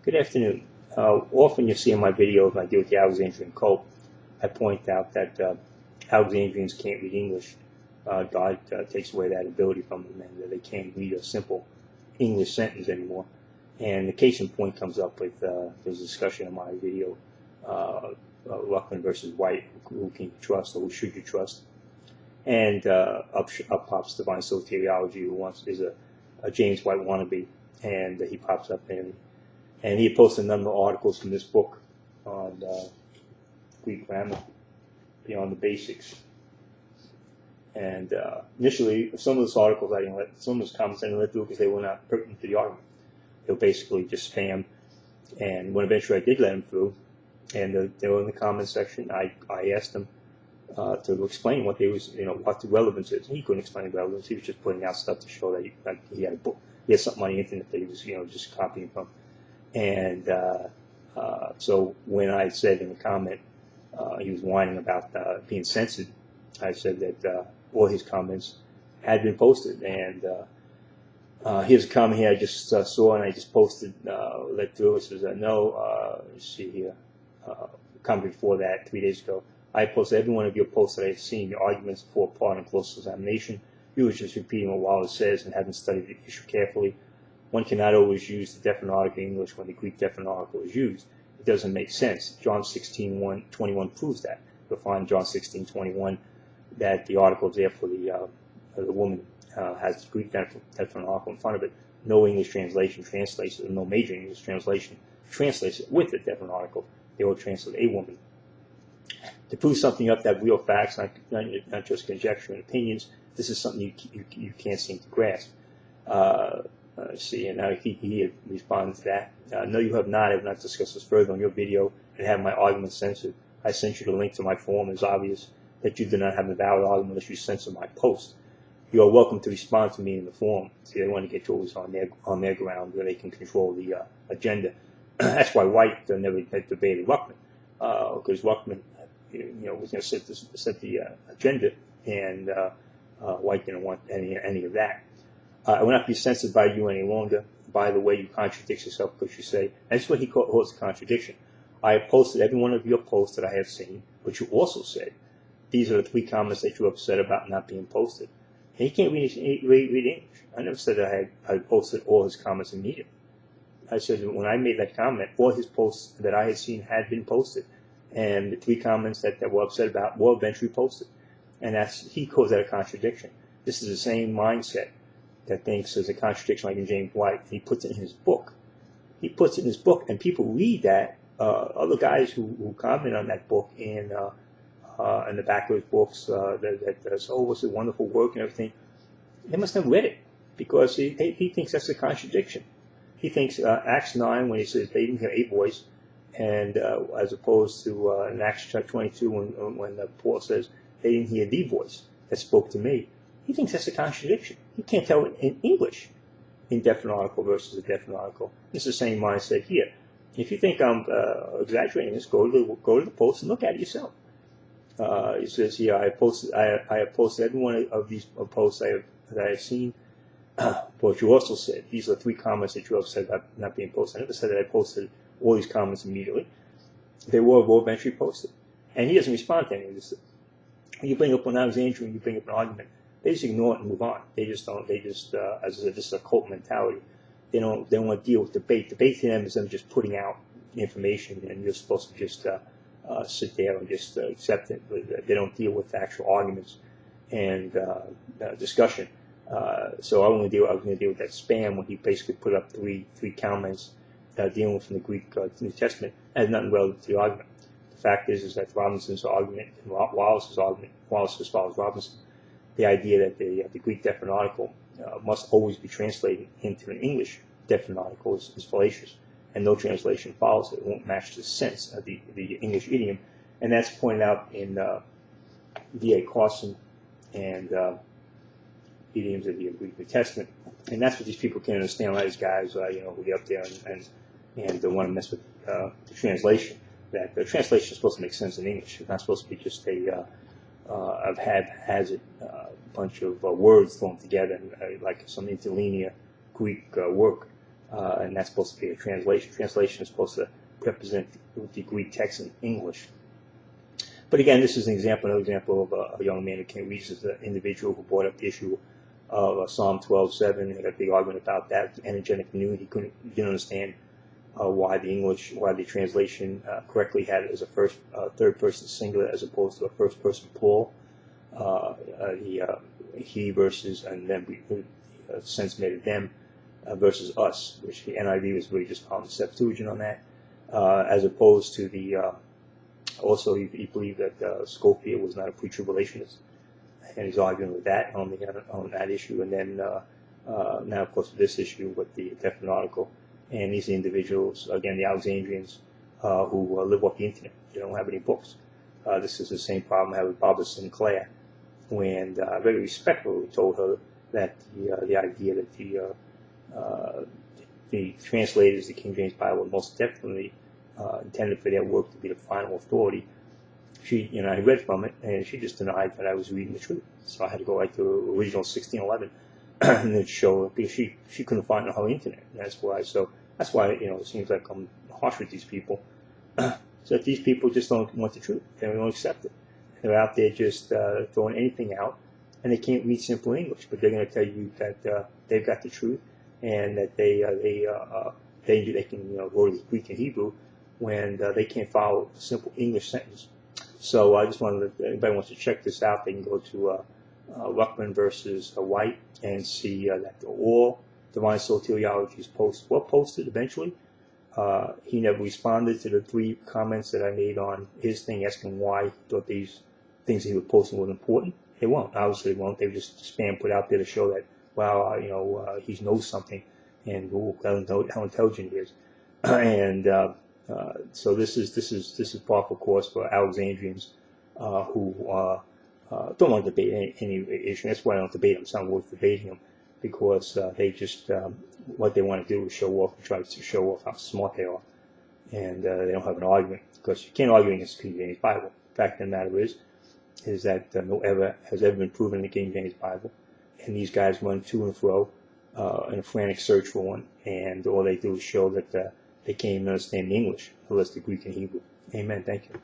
Good afternoon. Often you see in my videos when I deal with the Alexandrian cult, I point out that Alexandrians can't read English. God takes away that ability from them, and that they can't read a simple English sentence anymore. And the case in point comes up with there's a discussion in my video, Ruckman versus White, who can you trust or who should you trust? And up pops Divine Soteriology, who is a James White wannabe, and he pops up and he posted a number of articles from this book on Greek grammar, Beyond the Basics. And initially, some of those articles some of those comments I didn't let through because they were not pertinent to the argument. They were basically just spam. And when eventually I did let them through, and they were in the comment section, I asked them to explain what what the relevance is. And he couldn't explain the relevance. He was just putting out stuff to show that he had a book. He had something on the internet that he was just copying from. And so when I said in the comment he was whining about being censored, I said that all his comments had been posted. And here's a comment here I just saw, and I just posted, let through. It says, let's see here, comment before that, 3 days ago. I posted every one of your posts that I've seen, your arguments for part and close examination. You were just repeating what Wallace says and haven't studied the issue carefully. One cannot always use the definite article in English when the Greek definite article is used. It doesn't make sense. John 16:21 proves that. You'll find John 16:21 that the article is there for the woman has the Greek definite article in front of it. No English translation translates it, no major English translation translates it with the definite article. They will translate a woman. To prove something up that real facts, not just conjecture and opinions, this is something you can't seem to grasp. See, and now he responds to that. No, you have not. I have not discussed this further on your video and have my argument censored. I sent you the link to my forum. It's obvious that you do not have a valid argument unless you censor my post. You are welcome to respond to me in the forum. See, they want to get you always on their ground where they can control the agenda. That's why White never debated Ruckman, because Ruckman, was going to set the agenda, and White didn't want any of that. I will not be censored by you any longer. By the way, you contradict yourself because you say, and that's what he calls a contradiction. I have posted every one of your posts that I have seen, but you also said, these are the 3 comments that you're upset about not being posted. And he can't read English. I never said that I had posted all his comments immediately. I said when I made that comment, all his posts that I had seen had been posted. And the 3 comments that were upset about were eventually posted. And he calls that a contradiction. This is the same mindset that thinks there's a contradiction like in James White. He puts it in his book. He puts it in his book, and people read that. Other guys who comment on that book in the back of his books that says, oh, what's a wonderful work and everything, they must have read it because he thinks that's a contradiction. He thinks Acts 9 when he says they didn't hear a voice, and as opposed to in Acts chapter 22 when Paul says they didn't hear the voice that spoke to me. He thinks that's a contradiction. You can't tell in English indefinite article versus a definite article. It's the same mindset here. If you think I'm exaggerating this, go to the post and look at it yourself. It says here, I have posted every one of these posts that I have seen. But you also said these are 3 comments that you have said about not being posted. I never said that I posted all these comments immediately. They were eventually posted, and he doesn't respond to any of this. When you bring up an Alexandrian, you bring up an argument. They just ignore it and move on. They just don't. They just, as I said, this is a cult mentality. They don't want to deal with debate. Debate to them is them just putting out information, and you're supposed to just sit there and just accept it. But they don't deal with actual arguments and discussion. So I was going to deal with that spam when he basically put up three comments dealing with from the Greek New Testament. It has nothing relevant to the argument. The fact is that Robinson's argument and Wallace's argument, Wallace as follows Robinson, the idea that the Greek definite article must always be translated into an English definite article is fallacious, and no translation follows it. It won't match the sense of the English idiom, and that's pointed out in D.A. Carson and idioms of the Greek New Testament, and that's what these people can't understand. A lot of these guys, who get up there and they want to mess with the translation. That the translation is supposed to make sense in English. It's not supposed to be just a haphazard bunch of words thrown together like some interlinear Greek work. and that's supposed to be a translation. Translation is supposed to represent the Greek text in English. But again, this is another example of a young man who can't read. This is an individual who brought up the issue of Psalm 12:7. He had a big argument about that. The energetic community didn't understand why the translation correctly had it as a third person singular as opposed to a first person plural. He versus and then sense made of them versus us, which the NIV was really just following the Septuagint on that, as opposed to the also he believed that Scofield was not a pre-tribulationist, and he's arguing with that on that issue. And then now, of course, this issue with the definite article, and these individuals, again, the Alexandrians, who live off the internet. They don't have any books. This is the same problem I had with Barbara Sinclair, when very respectfully told her that the idea that the translators, the King James Bible, most definitely intended for their work to be the final authority. I read from it, and she just denied that I was reading the truth. So I had to go right to the original 1611 and then show it, because she couldn't find it on her internet. And that's why it seems like I'm harsh with these people. So that these people just don't want the truth. They don't accept it. They're out there just throwing anything out, and they can't read simple English, but they're going to tell you that they've got the truth and that they can go to Greek and Hebrew when they can't follow a simple English sentence. So I just wanted to, if anybody wants to check this out, they can go to Ruckman versus White and see that all divine soteriology's posts were posted eventually. He never responded to the 3 comments that I made on his thing, asking why he thought these things he was posting were important. They won't. Obviously, they won't. They were just spam put out there to show that, wow, he knows something, and how intelligent he is. And so this is par for course for Alexandrians who don't want to debate any issue. That's why I don't debate them. It's not worth debating them, because they just what they want to do is show off and try to show off how smart they are, and they don't have an argument, because you can't argue against the King James Bible. The fact of the matter is that no ever has ever been proven in the King James Bible, and these guys run to and fro in a frantic search for one, and all they do is show that they can't even understand English unless the Greek and Hebrew. Amen. Thank you.